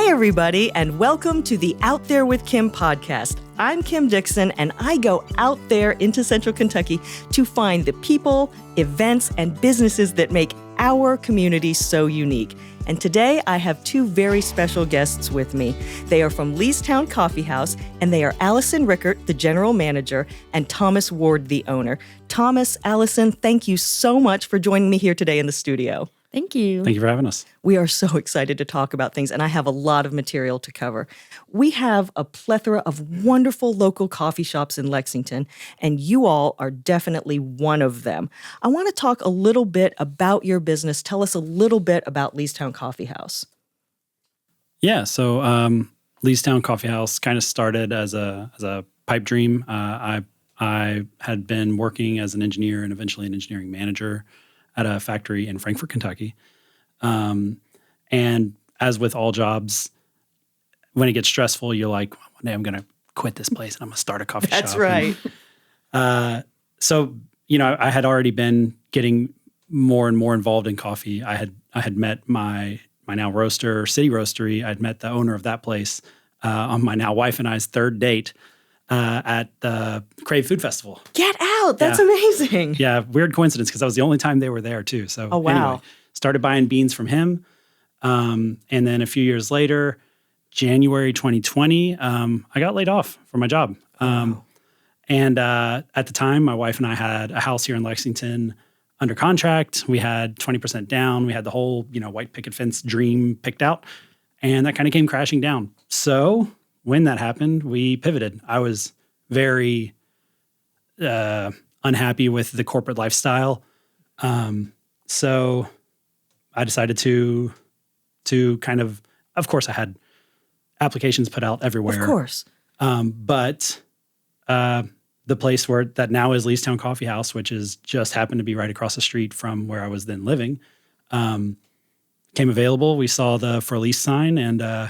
Hi, everybody, and welcome to the Out There with Kim podcast. I'm Kim Dixon, and I go out there into Central Kentucky to find the people, events, and businesses that make our community so unique. And today, I have two very special guests with me. They are from Leestown Coffee House, and they are Allison Rickert, the general manager, and Thomas Ward, the owner. Thomas, Allison, thank you so much for joining me here today in the studio. Thank you. Thank you for having us. We are so excited to talk about things, and I have a lot of material to cover. We have a plethora of wonderful local coffee shops in Lexington, and you all are definitely one of them. I want to talk a little bit about your business. Tell us a little bit about Leestown Coffee House. Yeah, so Leestown Coffee House kind of started as a pipe dream. I had been working as an engineer and eventually an engineering manager at a factory in Frankfort, Kentucky. And as with all jobs, when it gets stressful, you're like, one day I'm going to quit this place and I'm going to start a coffee shop. That's right. So, I had already been getting more and more involved in coffee. I had met my now roaster, City Roastery. I'd met the owner of that place on my now wife and I's third date at the Crave Food Festival. Get out. That's amazing. Yeah, weird coincidence because that was the only time they were there too. So anyway, started buying beans from him. And then a few years later, January 2020, I got laid off from my job. And at the time, my wife and I had a house here in Lexington under contract. We had 20% down. We had the whole, white picket fence dream picked out. And that kind of came crashing down. So when that happened, we pivoted. I was very unhappy with the corporate lifestyle. So I decided to kind of course, I had applications put out everywhere. Of course. But the place that now is Leestown Coffee House, which is just happened to be right across the street from where I was then living, came available. We saw the for lease sign and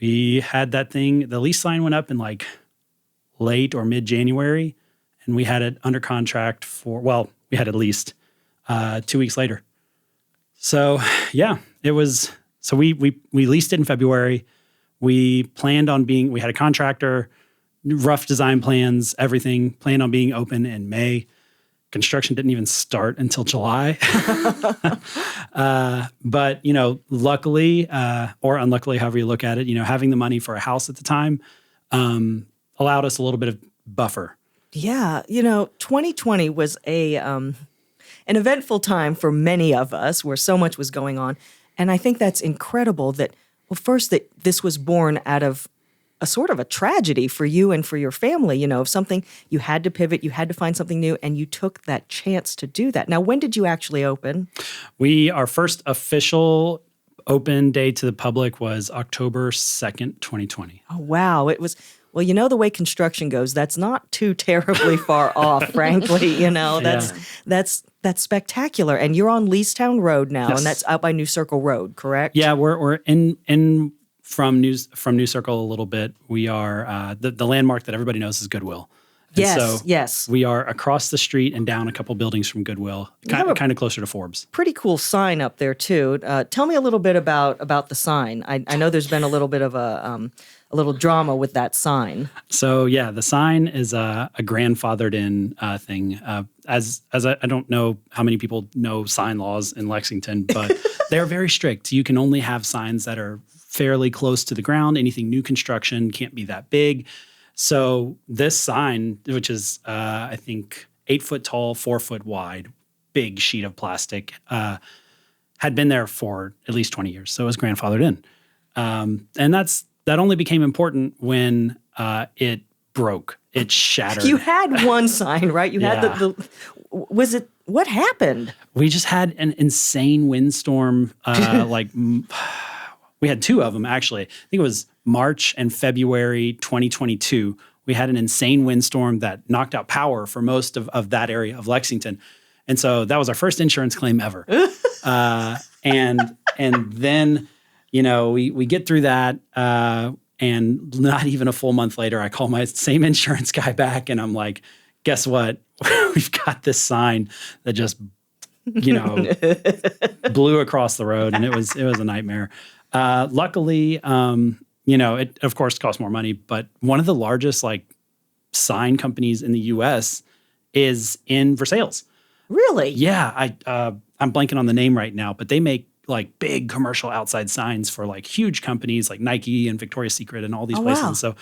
we had that thing. The lease sign went up in like late or mid-January, and we had it under contract we had it leased 2 weeks later. So yeah, it was. So we leased it in February. We planned on we had a contractor, rough design plans, everything. Planned on being open in May. Construction didn't even start until July. But, luckily or unluckily, however you look at it, having the money for a house at the time allowed us a little bit of buffer. Yeah. 2020 was an eventful time for many of us where so much was going on. And I think that's incredible that this was born out of a sort of a tragedy for you and for your family, of something you had to pivot, you had to find something new, and you took that chance to do that. Now, when did you actually open? Our first official open day to the public was October 2nd, 2020. Oh, wow. It was, well, the way construction goes, that's not too terribly far off, frankly. That's spectacular. And you're on Leestown Road now, Yes. And that's out by New Circle Road, correct? Yeah, we're in from New Circle a little bit. We are the landmark that everybody knows is Goodwill. And yes. We are across the street and down a couple buildings from Goodwill, kind of closer to Forbes. Pretty cool sign up there too. Tell me a little bit about the sign. I know there's been a little bit of a little drama with that sign. So yeah, the sign is a grandfathered in thing. As I don't know how many people know sign laws in Lexington, but they're very strict. You can only have signs that are fairly close to the ground. Anything new construction can't be that big. So this sign, which is I think 8 foot tall, 4 foot wide, big sheet of plastic, had been there for at least 20 years. So it was grandfathered in, and that only became important when it broke. It shattered. You had one sign, right? You had what happened? We just had an insane windstorm. We had two of them, actually. I think it was March and February 2022. We had an insane windstorm that knocked out power for most of that area of Lexington. And so that was our first insurance claim ever. And then, we get through that. And not even a full month later, I call my same insurance guy back and I'm like, guess what? We've got this sign that just, blew across the road, and it was a nightmare. Luckily, it of course costs more money, but one of the largest like sign companies in the U.S. is in Versailles. Really? Yeah, I'm blanking on the name right now, but they make like big commercial outside signs for like huge companies like Nike and Victoria's Secret and all these places. Wow. And so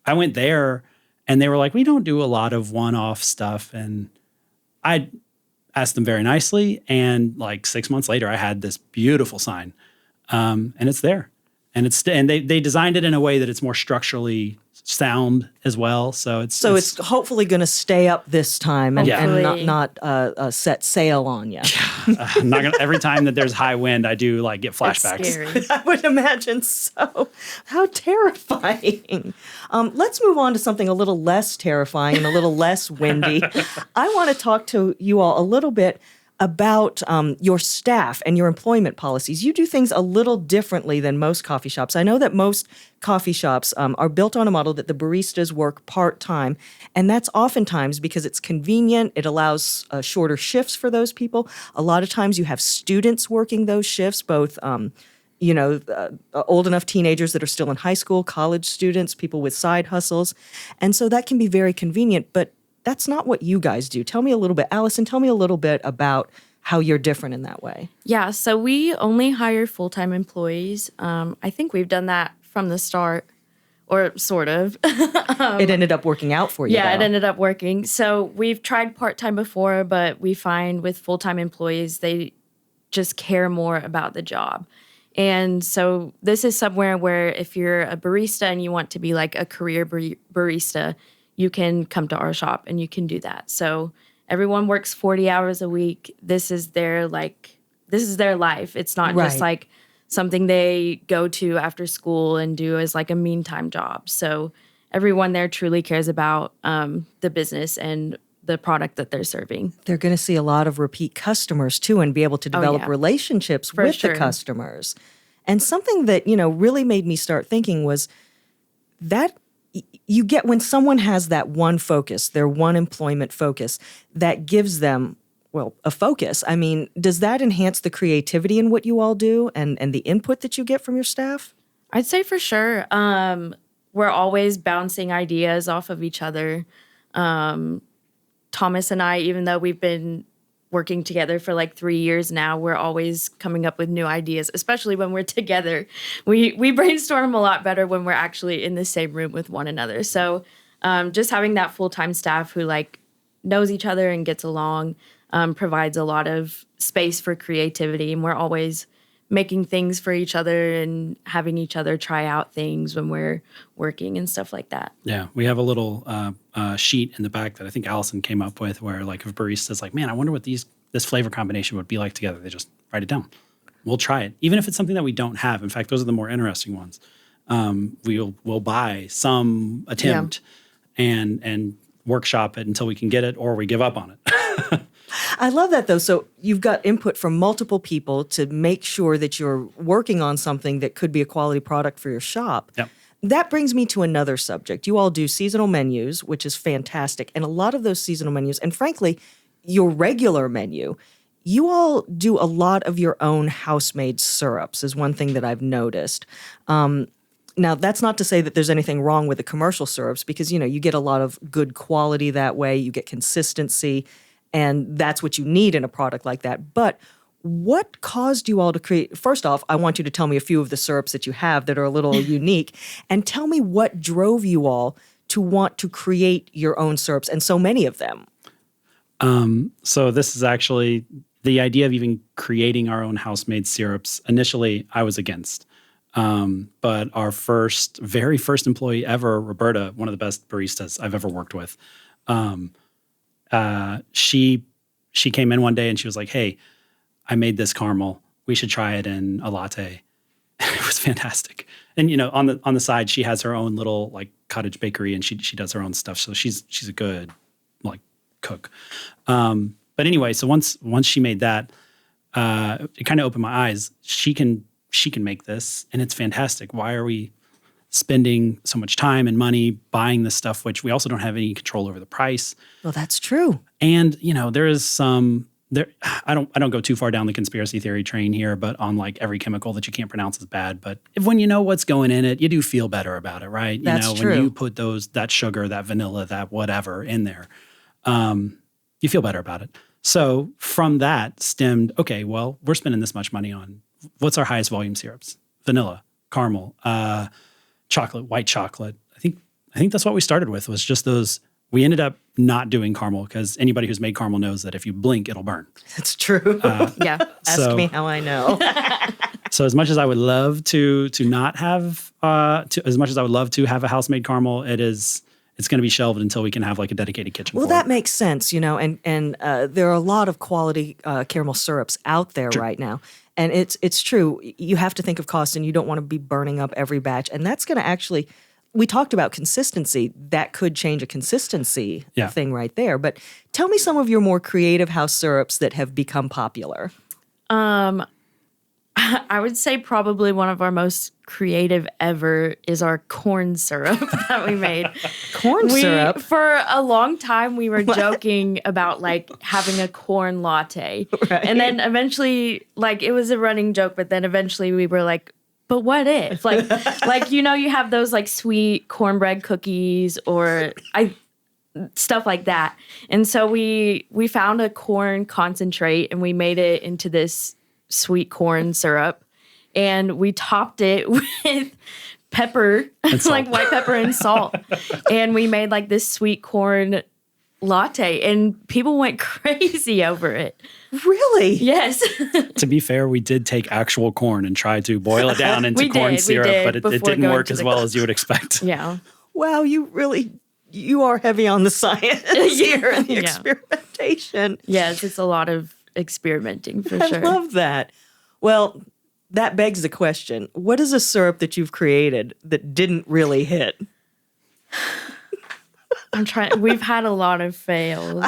I went there and they were like, we don't do a lot of one-off stuff. And I asked them very nicely. And like 6 months later, I had this beautiful sign. And it's there. And they designed it in a way that it's more structurally sound as well. So it's hopefully going to stay up this time and Hopefully. not set sail on you. I'm not gonna. Every time that there's high wind, I do like get flashbacks. It's scary. I would imagine so. How terrifying. Let's move on to something a little less terrifying and a little less windy. I want to talk to you all a little bit about your staff and your employment policies. You do things a little differently than most coffee shops. I know that most coffee shops are built on a model that the baristas work part-time, and that's oftentimes because it's convenient. It allows shorter shifts for those people. A lot of times you have students working those shifts, both old enough teenagers that are still in high school, college students, people with side hustles. And so that can be very convenient, but that's not what you guys do. Tell me a little bit. Allison, tell me a little bit about how you're different in that way. Yeah, so we only hire full-time employees. I think we've done that from the start, or sort of. It ended up working out for you, Yeah, though. it ended up working. So we've tried part-time before, but we find with full-time employees, they just care more about the job. And so this is somewhere where if you're a barista and you want to be like a career barista, you can come to our shop and you can do that. So everyone works 40 hours a week. This is their life. It's not just like something they go to after school and do as like a meantime job. So everyone there truly cares about the business and the product that they're serving. They're going to see a lot of repeat customers, too, and be able to develop relationships with the customers. And something that, really made me start thinking was that you get when someone has that one focus, their one employment focus, that gives them, a focus. I mean, does that enhance the creativity in what you all do and the input that you get from your staff? I'd say for sure. We're always bouncing ideas off of each other. Thomas and I, even though we've been working together for like 3 years now, we're always coming up with new ideas, especially when we're together. We brainstorm a lot better when we're actually in the same room with one another. So just having that full-time staff who like knows each other and gets along provides a lot of space for creativity. And we're always making things for each other and having each other try out things when we're working and stuff like that. Yeah, we have a little sheet in the back that I think Allison came up with where like if a barista's like, man, I wonder what this flavor combination would be like together. They just write it down. We'll try it. Even if it's something that we don't have. In fact, those are the more interesting ones. We'll buy some attempt and workshop it until we can get it or we give up on it. I love that, though. So you've got input from multiple people to make sure that you're working on something that could be a quality product for your shop. Yep. That brings me to another subject. You all do seasonal menus, which is fantastic. And a lot of those seasonal menus, and frankly, your regular menu, you all do a lot of your own house-made syrups is one thing that I've noticed. Now, that's not to say that there's anything wrong with the commercial syrups because, you get a lot of good quality that way. You get consistency. And that's what you need in a product like that. But what caused you all to create? First off, I want you to tell me a few of the syrups that you have that are a little unique. And tell me what drove you all to want to create your own syrups and so many of them. So this is actually the idea of even creating our own house-made syrups. Initially, I was against. But our very first employee ever, Roberta, one of the best baristas I've ever worked with, she came in one day and she was like, hey, I made this caramel. We should try it in a latte. It was fantastic. And, on the side, she has her own little like cottage bakery and she does her own stuff. So she's a good like cook. But anyway, so once she made that, it kind of opened my eyes. She can make this and it's fantastic. Why are we spending so much time and money buying this stuff, which we also don't have any control over the price? Well, that's true. And, there is some I don't go too far down the conspiracy theory train here, but on like every chemical that you can't pronounce is bad. But when you know what's going in it, you do feel better about it, right? That's true. When you put that sugar, that vanilla, that whatever in there, you feel better about it. So from that stemmed, okay, well, we're spending this much money on what's our highest volume syrups? Vanilla, caramel, chocolate, white chocolate. I think that's what we started with, was just those. We ended up not doing caramel because anybody who's made caramel knows that if you blink, it'll burn. That's true. Yeah. Ask me how I know. So as much as I would love to not have, as much as I would love to have a house-made caramel, it's going to be shelved until we can have like a dedicated kitchen. Well, for that it. makes sense, and there are a lot of quality caramel syrups out there right now. And it's true. You have to think of cost, and you don't want to be burning up every batch. And that's going to actually, we talked about consistency. That could change a consistency thing right there. But tell me some of your more creative house syrups that have become popular. I would say probably one of our most creative ever is our corn syrup that we made. Corn syrup? For a long time, we were joking about like having a corn latte. Right. And then eventually, like it was a running joke, but then eventually we were like, but what if? Like you have those like sweet cornbread cookies or stuff like that. And so we found a corn concentrate and we made it into this sweet corn syrup, and we topped it with pepper, like white pepper and salt. And we made like this sweet corn latte, and people went crazy over it. Really? Yes. To be fair, we did take actual corn and try to boil it down into corn syrup, but it didn't work as well as you would expect. Yeah. Wow, you are heavy on the science here and the experimentation. Yes, it's a lot of experimenting for I sure. love that. Well, that begs the question. What is a syrup that you've created that didn't really hit? We've had a lot of fails.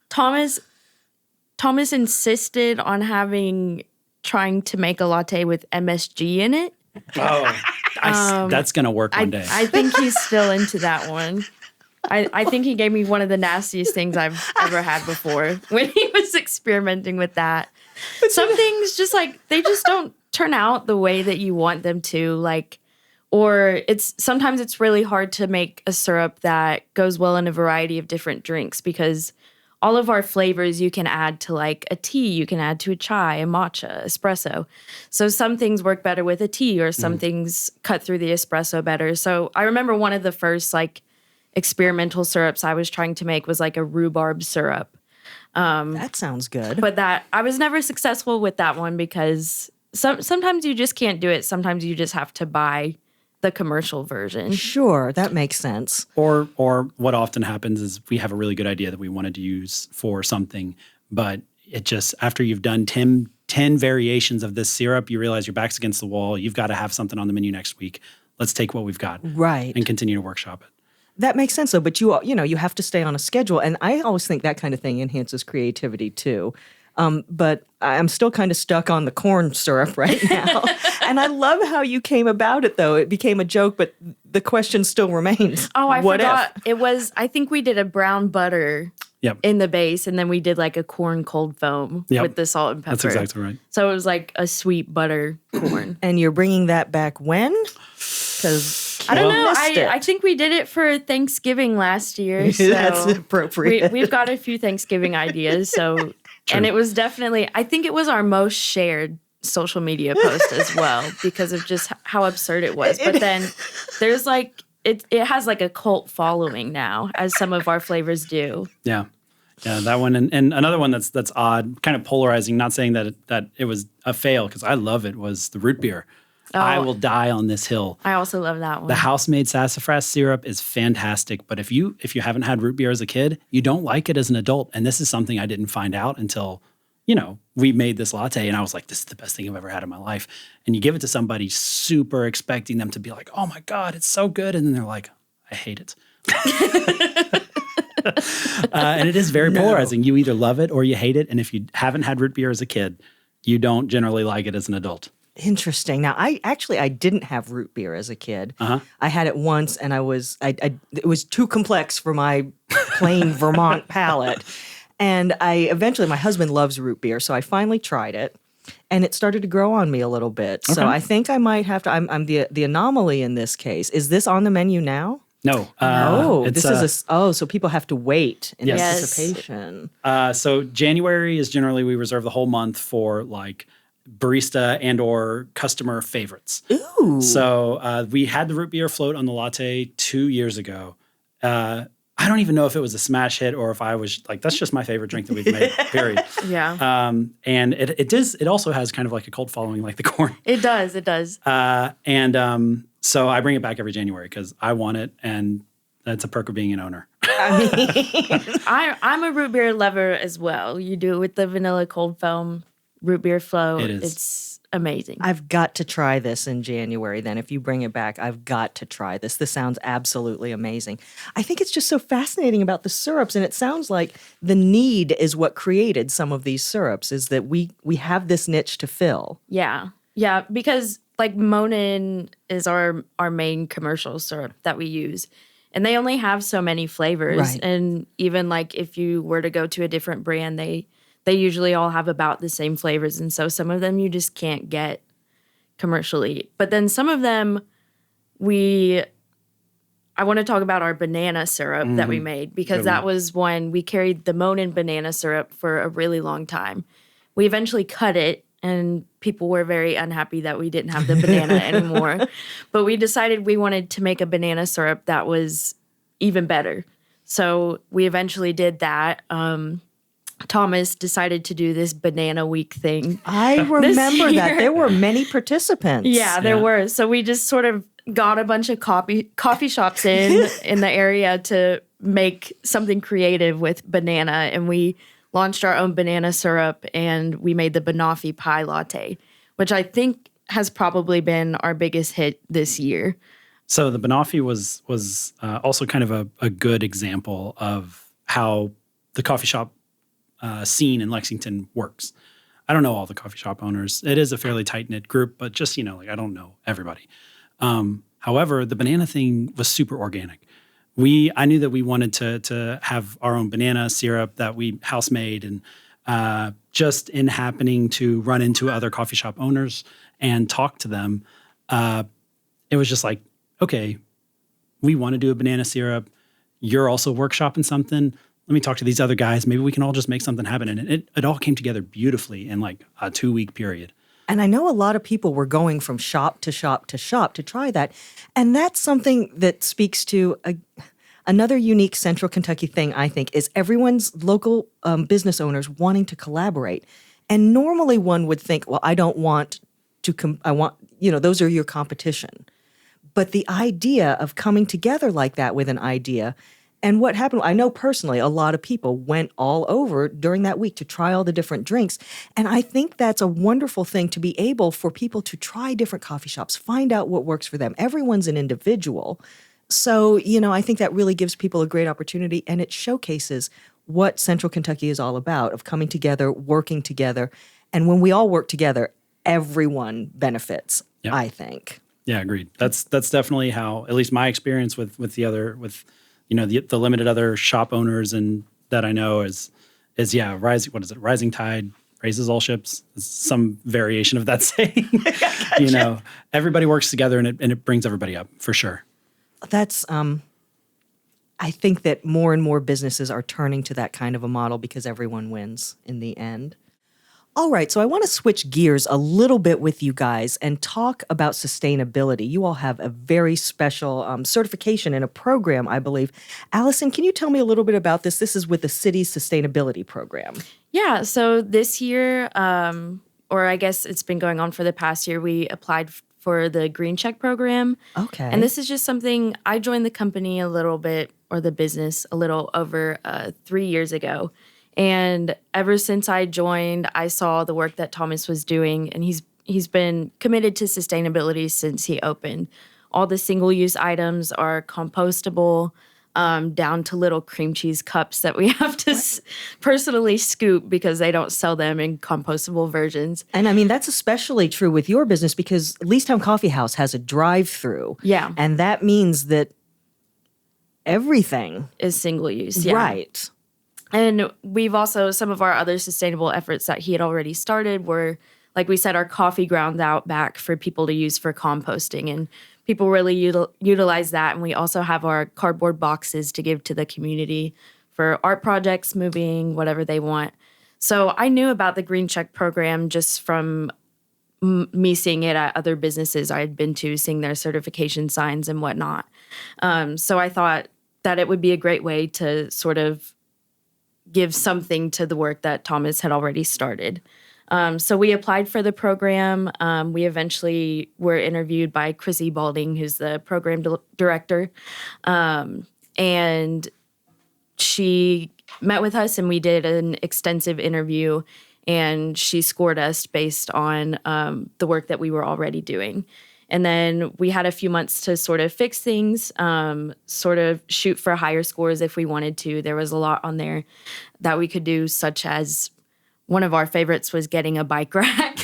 Thomas insisted on trying to make a latte with MSG in it. Oh, that's going to work one day. I think he's still into that one. I think he gave me one of the nastiest things I've ever had before when he was experimenting with that. Some things just like, they just don't turn out the way that you want them to, like, or sometimes it's really hard to make a syrup that goes well in a variety of different drinks, because all of our flavors you can add to like a tea, you can add to a chai, a matcha, espresso. So some things work better with a tea, or some things cut through the espresso better. So I remember one of the first like experimental syrups I was trying to make was like a rhubarb syrup. That sounds good. But I was never successful with that one because sometimes you just can't do it. Sometimes you just have to buy the commercial version. Sure, that makes sense. Or what often happens is we have a really good idea that we wanted to use for something, but it just, after you've done 10 variations of this syrup, you realize your back's against the wall. You've got to have something on the menu next week. Let's take what we've got. Right. And continue to workshop it. That makes sense, though. But you have to stay on a schedule, and I always think that kind of thing enhances creativity too. But I'm still kind of stuck on the corn syrup right now, and I love how you came about it. Though it became a joke, but the question still remains. Oh, I what forgot. If? It was. I think we did a brown butter. Yep. In the base, and then we did like a corn cold foam with the salt and pepper. That's exactly right. So it was like a sweet butter corn. And you're bringing that back when? Because I don't know. I think we did it for Thanksgiving last year. So that's appropriate. We've got a few Thanksgiving ideas. So, and it was definitely, I think it was our most shared social media post as well, because of just how absurd it was. But then there's like, it has like a cult following now, as some of our flavors do. Yeah. Yeah, that one. And another one that's odd, kind of polarizing, not saying that it was a fail, because I love it, was the root beer. Oh, I will die on this hill. I also love that one. The house-made sassafras syrup is fantastic, but if you haven't had root beer as a kid, you don't like it as an adult. And this is something I didn't find out until, we made this latte, and I was like, this is the best thing I've ever had in my life. And you give it to somebody super expecting them to be like, oh my God, it's so good. And then they're like, I hate it. And it is very polarizing. You either love it or you hate it. And if you haven't had root beer as a kid, you don't generally like it as an adult. Interesting. Now, I didn't have root beer as a kid. Uh-huh. I had it once, and it was too complex for my plain Vermont palate. And my husband loves root beer, so I finally tried it. And it started to grow on me a little bit. So I think I might have to, I'm the anomaly in this case. Is this on the menu now? No. So people have to wait in Yes. anticipation. So January is generally, we reserve the whole month for like barista and or customer favorites. Ooh. So we had the root beer float on the latte 2 years ago. I don't even know if it was a smash hit or if I was like, that's just my favorite drink that we've made, period. Yeah. And it also has kind of like a cult following like the corn. It does. So I bring it back every January because I want it, and that's a perk of being an owner. I'm a root beer lover as well. You do it with the vanilla cold foam root beer float. It is. It's amazing. I've got to try this in January then. If you bring it back, I've got to try this. This sounds absolutely amazing. I think it's just so fascinating about the syrups, and it sounds like the need is what created some of these syrups, is that we have this niche to fill. Yeah. Yeah, because like Monin is our main commercial syrup that we use. And they only have so many flavors. Right. And even like if you were to go to a different brand, they usually all have about the same flavors. And so some of them you just can't get commercially. But then some of them I want to talk about our banana syrup that we made, because that was one, we carried the Monin banana syrup for a really long time. We eventually cut it, and people were very unhappy that we didn't have the banana anymore. But we decided we wanted to make a banana syrup that was even better. So we eventually did that. Thomas decided to do this banana week thing. I remember that. There were many participants. Yeah, there were. So we just sort of got a bunch of coffee shops in the area to make something creative with banana, and we launched our own banana syrup, and we made the banoffee pie latte, which I think has probably been our biggest hit this year. So the banoffee was also kind of a good example of how the coffee shop scene in Lexington works. I don't know all the coffee shop owners. It is a fairly tight-knit group, but just, I don't know everybody. However, the banana thing was super organic. I knew that we wanted to have our own banana syrup that we house made, and just in happening to run into other coffee shop owners and talk to them, it was just like, okay, we want to do a banana syrup. You're also workshopping something. Let me talk to these other guys. Maybe we can all just make something happen. And it all came together beautifully in like a 2-week period. And I know a lot of people were going from shop to shop to shop to try that. And that's something that speaks to another unique Central Kentucky thing, I think, is everyone's local business owners wanting to collaborate. And normally one would think, well, I don't want to, those are your competition. But the idea of coming together like that with an idea. And what happened, I know personally, a lot of people went all over during that week to try all the different drinks. And I think that's a wonderful thing, to be able for people to try different coffee shops, find out what works for them. Everyone's an individual. So, I think that really gives people a great opportunity, and it showcases what Central Kentucky is all about, of coming together, working together. And when we all work together, everyone benefits, I think. Yeah, agreed. That's definitely how, at least my experience with the limited other shop owners and that I know is rising tide raises all ships. It's some variation of that saying. Gotcha. Everybody works together and it brings everybody up, for sure. That's I think that more and more businesses are turning to that kind of a model because everyone wins in the end. All right, so I want to switch gears a little bit with you guys and talk about sustainability. You all have a very special certification in a program, I believe. Allison, can you tell me a little bit about this? This is with the city's sustainability program. Yeah, so this year, or I guess it's been going on for the past year, we applied for the Green Check program. Okay. And this is just something, I joined the company the business a little over 3 years ago. And ever since I joined, I saw the work that Thomas was doing, and he's been committed to sustainability since he opened. All the single-use items are compostable, down to little cream cheese cups that we have to personally scoop because they don't sell them in compostable versions. And I mean, that's especially true with your business because Leestown Coffee House has a drive-through. Yeah. And that means that everything is single-use, yeah. Right. And we've also, some of our other sustainable efforts that he had already started were, like we said, our coffee grounds out back for people to use for composting. And people really utilize that. And we also have our cardboard boxes to give to the community for art projects, moving, whatever they want. So I knew about the Green Check program just from me seeing it at other businesses I had been to, seeing their certification signs and whatnot. So I thought that it would be a great way to sort of give something to the work that Thomas had already started. So we applied for the program. We eventually were interviewed by Chrissy Balding, who's the program director. And she met with us and we did an extensive interview, and she scored us based on the work that we were already doing. And then we had a few months to sort of fix things, sort of shoot for higher scores if we wanted to. There was a lot on there that we could do, such as one of our favorites was getting a bike rack.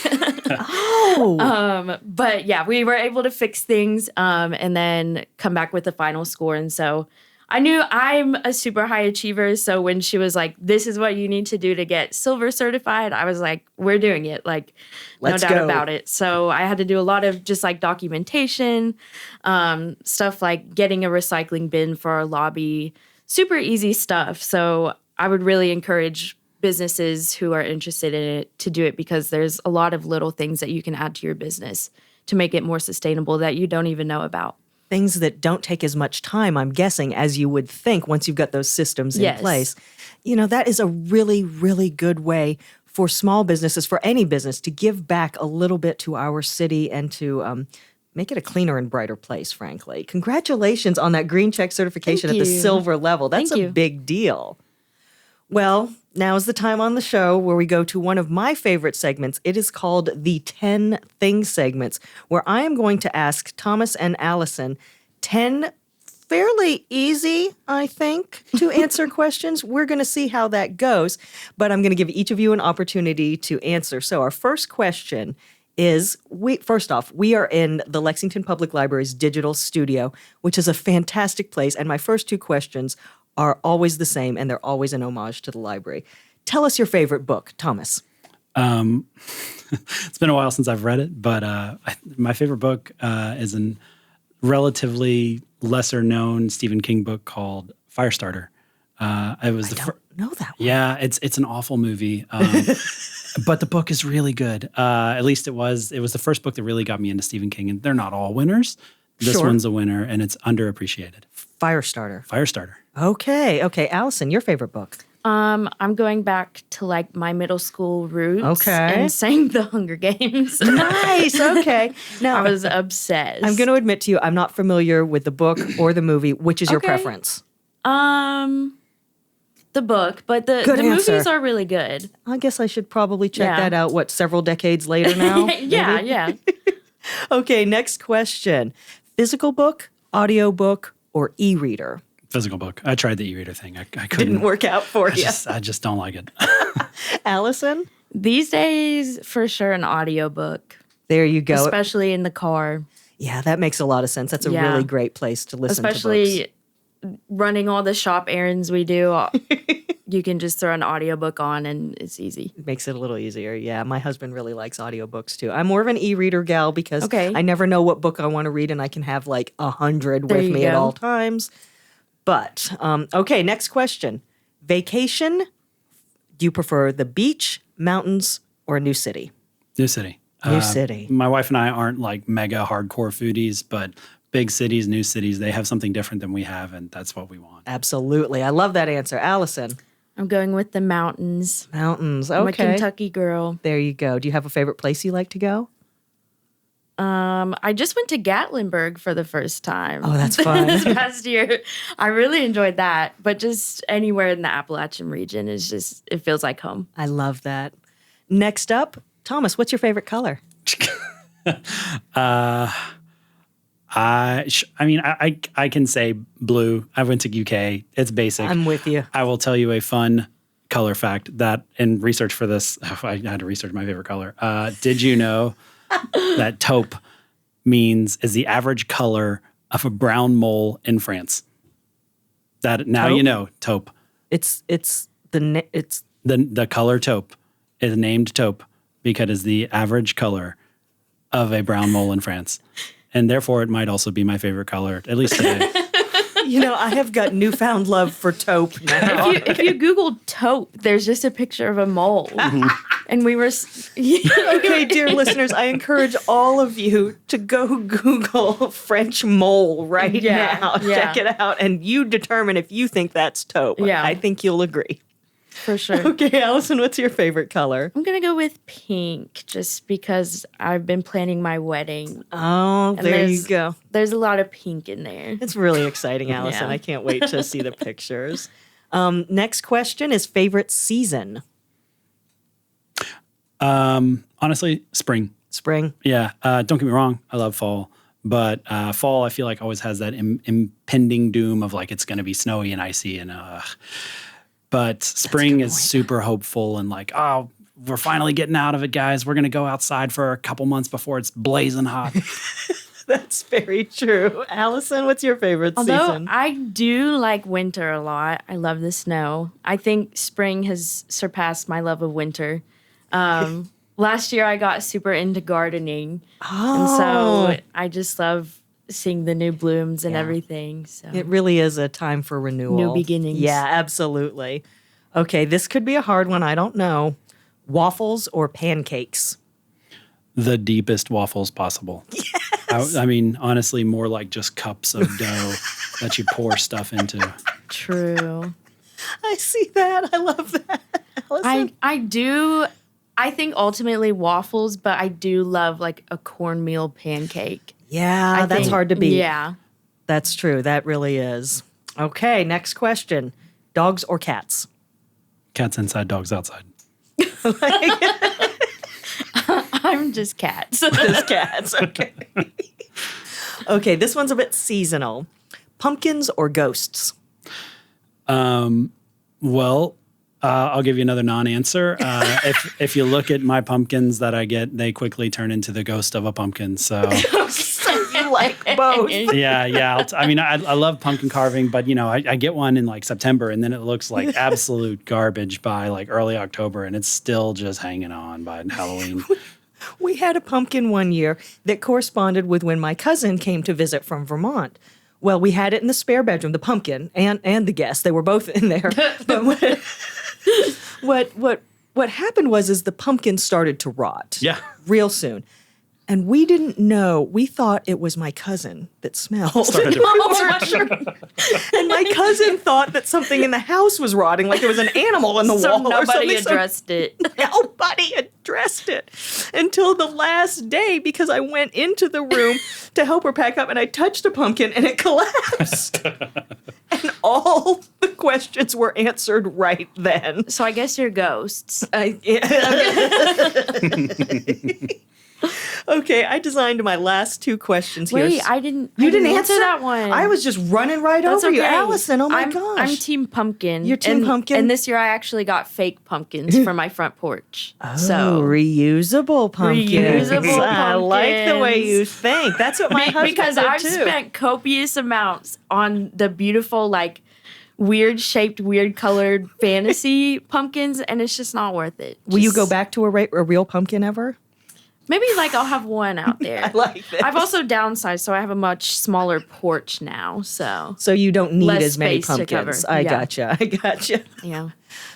But yeah, we were able to fix things and then come back with the final score. And so I knew I'm a super high achiever. So when she was like, this is what you need to do to get silver certified, I was like, we're doing it. Like, Let's no doubt go. about it. So I had to do a lot of just like documentation, stuff like getting a recycling bin for our lobby, super easy stuff. So I would really encourage businesses who are interested in it to do it, because there's a lot of little things that you can add to your business to make it more sustainable that you don't even know about. Things that don't take as much time, I'm guessing, as you would think once you've got those systems in place. You know, that is a really, really good way for small businesses, for any business, to give back a little bit to our city and to make it a cleaner and brighter place, frankly. Congratulations on that Green Check certification at the silver level. That's a big deal. Well, now is the time on the show where we go to one of my favorite segments. It is called the 10 Things segments, where I am going to ask Thomas and Allison 10 fairly easy, I think, to answer questions. We're going to see how that goes, but I'm going to give each of you an opportunity to answer. So our first question is, first off, we are in the Lexington Public Library's digital studio, which is a fantastic place. And my first two questions are always the same, and they're always an homage to the library. Tell us your favorite book, Thomas. It's been a while since I've read it, but my favorite book is a relatively lesser-known Stephen King book called Firestarter. It was I don't know that one. Yeah, it's an awful movie, but the book is really good. At least it was. It was the first book that really got me into Stephen King, and they're not all winners. This one's a winner, and it's underappreciated. Firestarter. Okay. Allison, your favorite book? I'm going back to like my middle school roots and saying The Hunger Games. Nice. Okay. Now I was obsessed. I'm going to admit to you, I'm not familiar with the book or the movie. Which is your preference? The book, but the movies are really good. I guess I should probably check that out. Several decades later now? Yeah. Okay, next question. Physical book, audio book, or e-reader? Physical book. I tried the e-reader thing. I couldn't. Didn't work out for you. I just don't like it. Allison? These days, for sure, an audiobook. There you go. Especially in the car. Yeah, that makes a lot of sense. That's a really great place to listen to books. Especially running all the shop errands we do. You can just throw an audiobook on and it's easy. It makes it a little easier. Yeah, my husband really likes audiobooks too. I'm more of an e-reader gal because I never know what book I want to read, and I can have like 100 with me at all times. But, okay, next question. Vacation, do you prefer the beach, mountains, or a new city? New city. New city. My wife and I aren't like mega hardcore foodies, but big cities, new cities, they have something different than we have, and that's what we want. Absolutely. I love that answer. Allison? I'm going with the mountains. Mountains, okay. I'm a Kentucky girl. There you go. Do you have a favorite place you like to go? I just went to Gatlinburg for the first time. Oh, that's fun. This past year. I really enjoyed that. But just anywhere in the Appalachian region is just, it feels like home. I love that. Next up, Thomas, what's your favorite color? I can say blue. I went to UK. It's basic. I'm with you. I will tell you a fun color fact that in research for this, I had to research my favorite color. Did you know that taupe is the average color of a brown mole in France? That now taupe. It's It's The color taupe is named taupe because it is the average color of a brown mole in France. And therefore, it might also be my favorite color, at least today. I have got newfound love for taupe now. If you Google taupe, there's just a picture of a mole. And we were... Okay, dear listeners, I encourage all of you to go Google French mole right now. Yeah. Check it out, and you determine if you think that's taupe. Yeah. I think you'll agree. For sure. Okay, Allison, what's your favorite color? I'm going to go with pink just because I've been planning my wedding. Oh, And there you go. There's a lot of pink in there. It's really exciting, Allison. Yeah. I can't wait to see the pictures. Next question is favorite season. Honestly, spring. Spring. Yeah. Don't get me wrong. I love fall. But fall, I feel like always has that impending doom of like it's going to be snowy and icy and But spring is super hopeful and like, oh, we're finally getting out of it, guys. We're going to go outside for a couple months before it's blazing hot. That's very true. Allison, what's your favorite Although season? I do like winter a lot. I love the snow. I think spring has surpassed my love of winter. Last year I got super into gardening. And so I just love seeing the new blooms and everything. So It really is a time for renewal. New beginnings. Yeah, absolutely. Okay, this could be a hard one. I don't know. Waffles or pancakes? The deepest waffles possible. Yes. I mean, honestly, more like just cups of dough that you pour stuff into. True. I see that. I love that. Allison? I do. I think ultimately waffles, but I do love like a cornmeal pancake. Yeah, that's think- hard to beat. Yeah. That's true. That really is. Okay, next question. Dogs or cats? Cats inside, dogs outside. I'm just cats. Just cats. Okay. Okay, this one's a bit seasonal. Pumpkins or ghosts? Well, I'll give you another non-answer. If you look at my pumpkins that I get, they quickly turn into the ghost of a pumpkin. So So you like both. yeah. I love pumpkin carving, but I get one in like September, and then it looks like absolute garbage by like early October, and it's still just hanging on by Halloween. We had a pumpkin one year that corresponded with when my cousin came to visit from Vermont. Well, we had it in the spare bedroom, the pumpkin and the guest. They were both in there. But what happened was the pumpkin started to rot. Yeah. Real soon. And we didn't know. We thought it was my cousin that smelled. Started to- And my cousin thought that something in the house was rotting, like there was an animal in the So wall or nobody something. So addressed it. nobody addressed it until the last day because I went into the room to help her pack up and I touched a pumpkin and it collapsed. And all the questions were answered right then. So I guess you're ghosts. Okay, I designed my last two questions here. Wait, I didn't answer that one. I was just running right over you. Allison, oh my I'm gosh. Team Pumpkin. You're Team Pumpkin? And this year I actually got fake pumpkins for my front porch. So reusable pumpkins. Reusable I like the way pumpkins. you think. That's what my husband because did I've too. spent copious amounts on the beautiful, like, weird shaped, weird colored fantasy pumpkins, and it's just not worth it. Will you go back to a real pumpkin ever? Maybe like I'll have one out there. I like this. I've also downsized, so I have a much smaller porch now. So So you don't need Less as many space to pumpkins. cover. I Yeah. gotcha. yeah,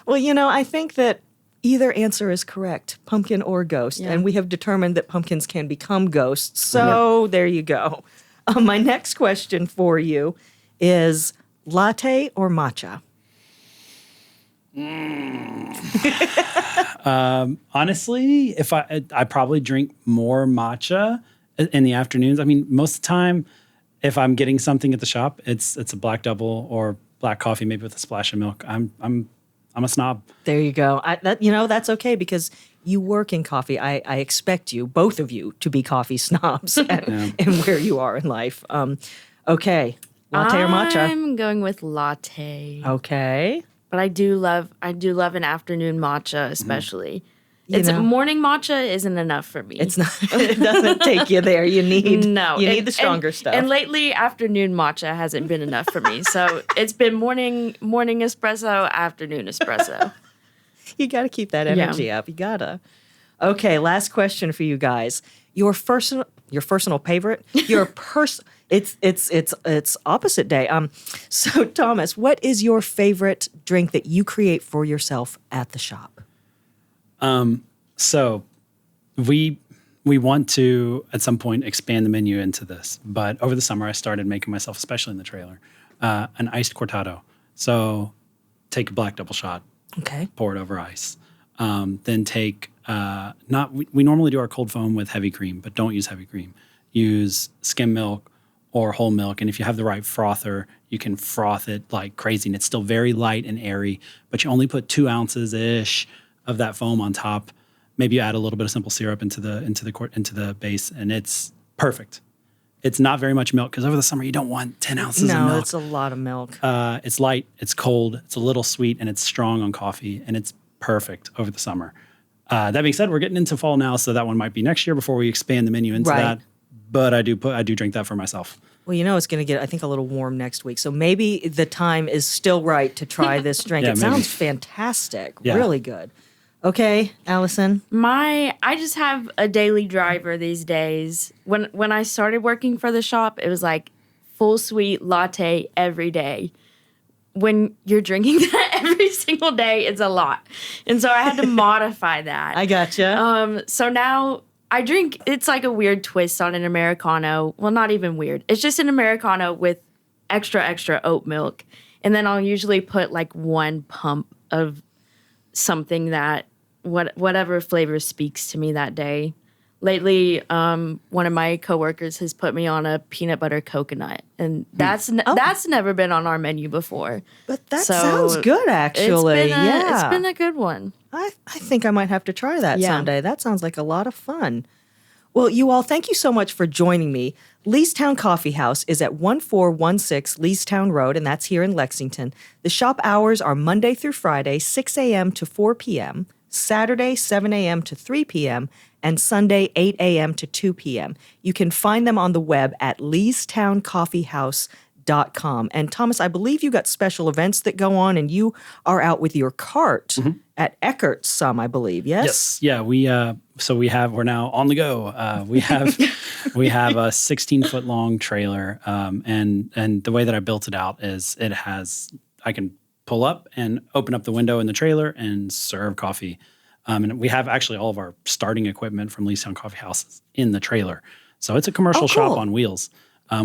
Well, I think that either answer is correct, pumpkin or ghost. Yeah. And we have determined that pumpkins can become ghosts. So there you go. My next question for you is latte or matcha? Honestly, if I probably drink more matcha in the afternoons. I mean, most of the time, if I'm getting something at the shop, it's a black double or black coffee, maybe with a splash of milk. I'm a snob. There you go. That's okay because you work in coffee. I expect you, both of you, to be coffee snobs and where you are in life. Okay, latte or matcha? I'm going with latte. Okay. But I do love an afternoon matcha, especially. Morning matcha isn't enough for me. It's not. It doesn't take you there. You need need the stronger stuff. And lately, afternoon matcha hasn't been enough for me. So it's been morning espresso, afternoon espresso. You got to keep that energy up. You gotta. Okay, last question for you guys. Your personal favorite. It's opposite day. So Thomas, what is your favorite drink that you create for yourself at the shop? So we want to at some point expand the menu into this, but over the summer I started making myself, especially in the trailer, an iced cortado. So take a black double shot, pour it over ice, then take we normally do our cold foam with heavy cream, but don't use heavy cream. Use skim milk or whole milk, and if you have the right frother, you can froth it like crazy, and it's still very light and airy. But you only put 2 ounces ish of that foam on top. Maybe you add a little bit of simple syrup into the base, and it's perfect. It's not very much milk because over the summer you don't want 10 ounces of milk. No, it's a lot of milk. It's light, it's cold, it's a little sweet, and it's strong on coffee, and it's perfect over the summer. That being said, we're getting into fall now, so that one might be next year before we expand the menu into that. But I do drink that for myself. Well, it's going to get, I think, a little warm next week. So maybe the time is still right to try this drink. It sounds fantastic. Yeah. Really good. Okay, Allison. I just have a daily driver these days. When I started working for the shop, it was like full sweet latte every day. When you're drinking that every single day, it's a lot. And so I had to modify that. I gotcha. So now I drink, it's like a weird twist on an Americano. Well, not even weird. It's just an Americano with extra oat milk. And then I'll usually put like 1 pump of something that whatever flavor speaks to me that day. Lately, one of my coworkers has put me on a peanut butter coconut, and that's never been on our menu before. But that sounds good, actually. It's been a good one. I think I might have to try that someday. That sounds like a lot of fun. Well, you all, thank you so much for joining me. Leestown Coffee House is at 1416 Leestown Road, and that's here in Lexington. The shop hours are Monday through Friday, 6 a.m. to 4 p.m., Saturday, 7 a.m. to 3 p.m., and Sunday, 8 a.m. to 2 p.m. You can find them on the web at leestowncoffeehouse.com. And Thomas, I believe you got special events that go on, and you are out with your cart at Eckert's some, I believe, yes? Yes. Yeah, we're now on the go. We have a 16-foot long trailer, and the way that I built it out is I can pull up and open up the window in the trailer and serve coffee. And we have actually all of our starting equipment from Leestown Coffee House in the trailer. So it's a commercial shop on wheels.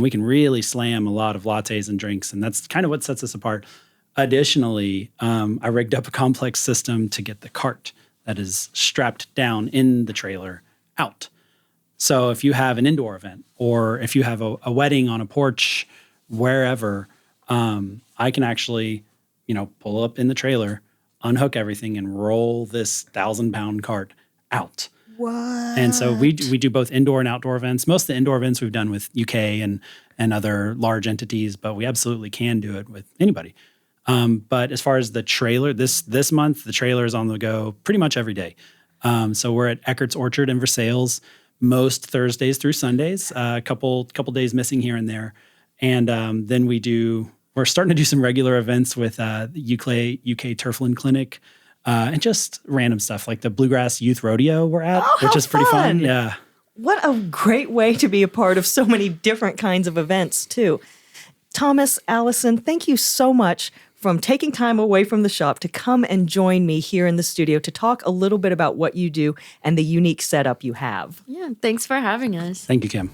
We can really slam a lot of lattes and drinks, and that's kind of what sets us apart. Additionally, I rigged up a complex system to get the cart that is strapped down in the trailer out. So if you have an indoor event or if you have a wedding on a porch, wherever, I can actually, pull up in the trailer, unhook everything, and roll this 1,000-pound cart out. What? And so we do both indoor and outdoor events. Most of the indoor events we've done with UK and other large entities, but we absolutely can do it with anybody. But as far as the trailer, this month, the trailer is on the go pretty much every day. So we're at Eckert's Orchard in Versailles most Thursdays through Sundays, a couple days missing here and there. And then we're starting to do some regular events with the UK Turfland Clinic and just random stuff like the Bluegrass Youth Rodeo we're at, which is pretty fun. Yeah. What a great way to be a part of so many different kinds of events, too. Thomas, Allison, thank you so much from taking time away from the shop to come and join me here in the studio to talk a little bit about what you do and the unique setup you have. Yeah, thanks for having us. Thank you, Kim.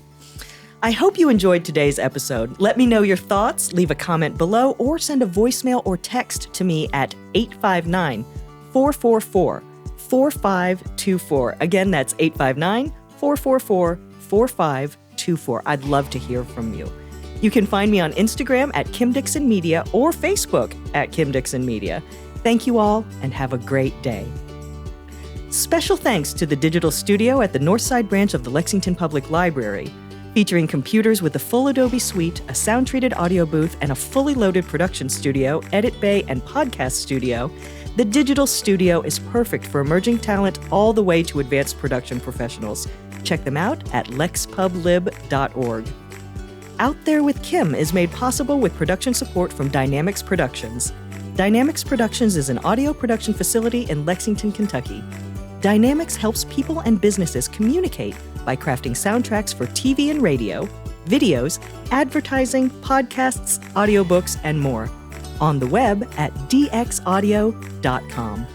I hope you enjoyed today's episode. Let me know your thoughts, leave a comment below, or send a voicemail or text to me at 859-444-4524. Again, that's 859-444-4524. I'd love to hear from you. You can find me on Instagram at Kim Dixon Media or Facebook at Kim Dixon Media. Thank you all and have a great day. Special thanks to the digital studio at the Northside Branch of the Lexington Public Library. Featuring computers with the full Adobe Suite, a sound-treated audio booth, and a fully loaded production studio, edit bay, and podcast studio, The digital studio is perfect for emerging talent all the way to advanced production professionals. Check them out at lexpublib.org. Out There with Kim is made possible with production support from Dynamix Productions. Dynamix Productions is an audio production facility in Lexington, Kentucky. Dynamix helps people and businesses communicate by crafting soundtracks for TV and radio, videos, advertising, podcasts, audiobooks, and more. On the web at dxaudio.com.